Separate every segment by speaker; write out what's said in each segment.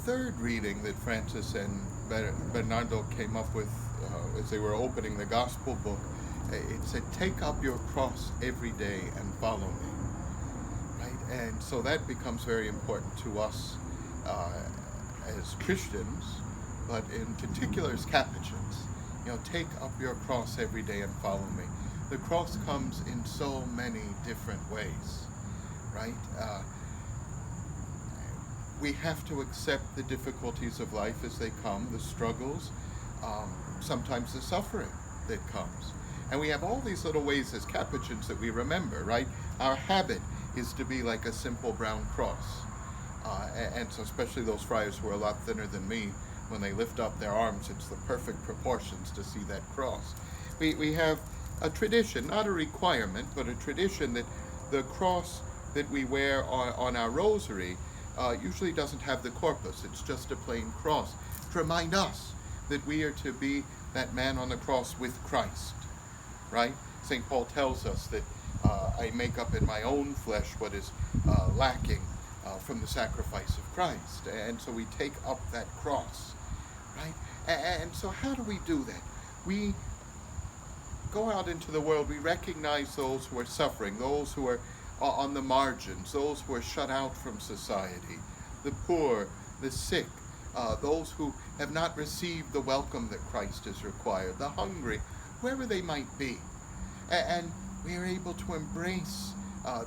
Speaker 1: third reading that Francis and Bernardo came up with as they were opening the Gospel book, it said, "Take up your cross every day and follow me." Right? And so that becomes very important to us as Christians, but in particular as Capuchins. Take up your cross every day and follow me. The cross comes in so many different ways, right? We have to accept the difficulties of life as they come, the struggles, sometimes the suffering that comes. And we have all these little ways as Capuchins that we remember, right? Our habit is to be like a simple brown cross. And so especially those friars who are a lot thinner than me, when they lift up their arms, it's the perfect proportions to see that cross. We have a tradition, not a requirement, but a tradition that the cross that we wear on our rosary usually doesn't have the corpus. It's just a plain cross to remind us that we are to be that man on the cross with Christ, right? St. Paul tells us that I make up in my own flesh what is lacking from the sacrifice of Christ. And so we take up that cross, right? And so how do we do that? We go out into the world, we recognize those who are suffering, those who are on the margins, those who are shut out from society, the poor, the sick, those who have not received the welcome that Christ has required, the hungry, wherever they might be. And we are able to embrace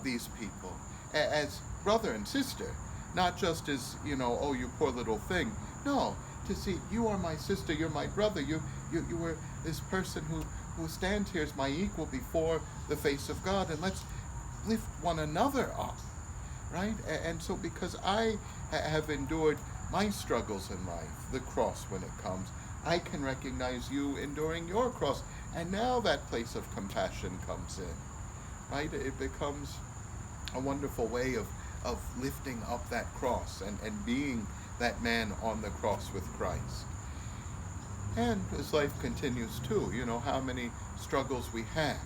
Speaker 1: these people as brother and sister, not just as, oh, you poor little thing. No, to see, you are my sister, you're my brother, you are this person who stands here as my equal before the face of God, and let's lift one another up, right? And so because I have endured my struggles in life, the cross when it comes, I can recognize you enduring your cross, and now that place of compassion comes in, right? It becomes a wonderful way of lifting up that cross and being that man on the cross with Christ. And as life continues too, how many struggles we have.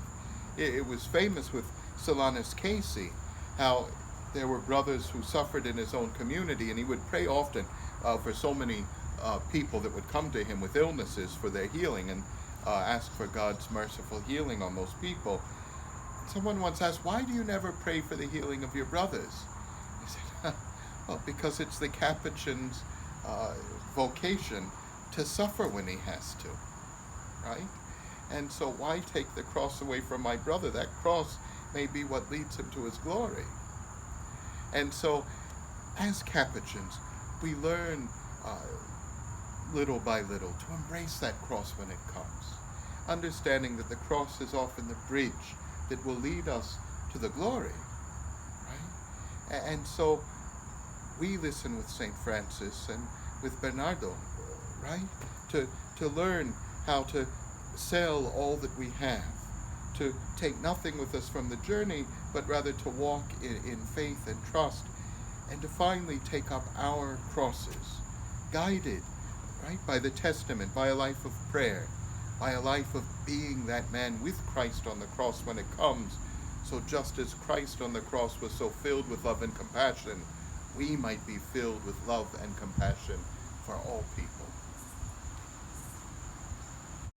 Speaker 1: It was famous with Solanus Casey, how there were brothers who suffered in his own community, and he would pray often for so many people that would come to him with illnesses for their healing, and ask for God's merciful healing on those people. Someone once asked, "Why do you never pray for the healing of your brothers?" He said, "Well, because it's the Capuchin's vocation to suffer when he has to, right? And so why take the cross away from my brother? That cross may be what leads him to his glory." And so, as Capuchins, we learn little by little to embrace that cross when it comes, understanding that the cross is often the bridge that will lead us to the glory, right? And so we listen with St. Francis and with Bernardo, right? To learn how to sell all that we have, to take nothing with us from the journey, but rather to walk in faith and trust, and to finally take up our crosses, guided, right, by the Testament, by a life of prayer, by a life of being that man with Christ on the cross when it comes. So just as Christ on the cross was so filled with love and compassion, we might be filled with love and compassion for all people.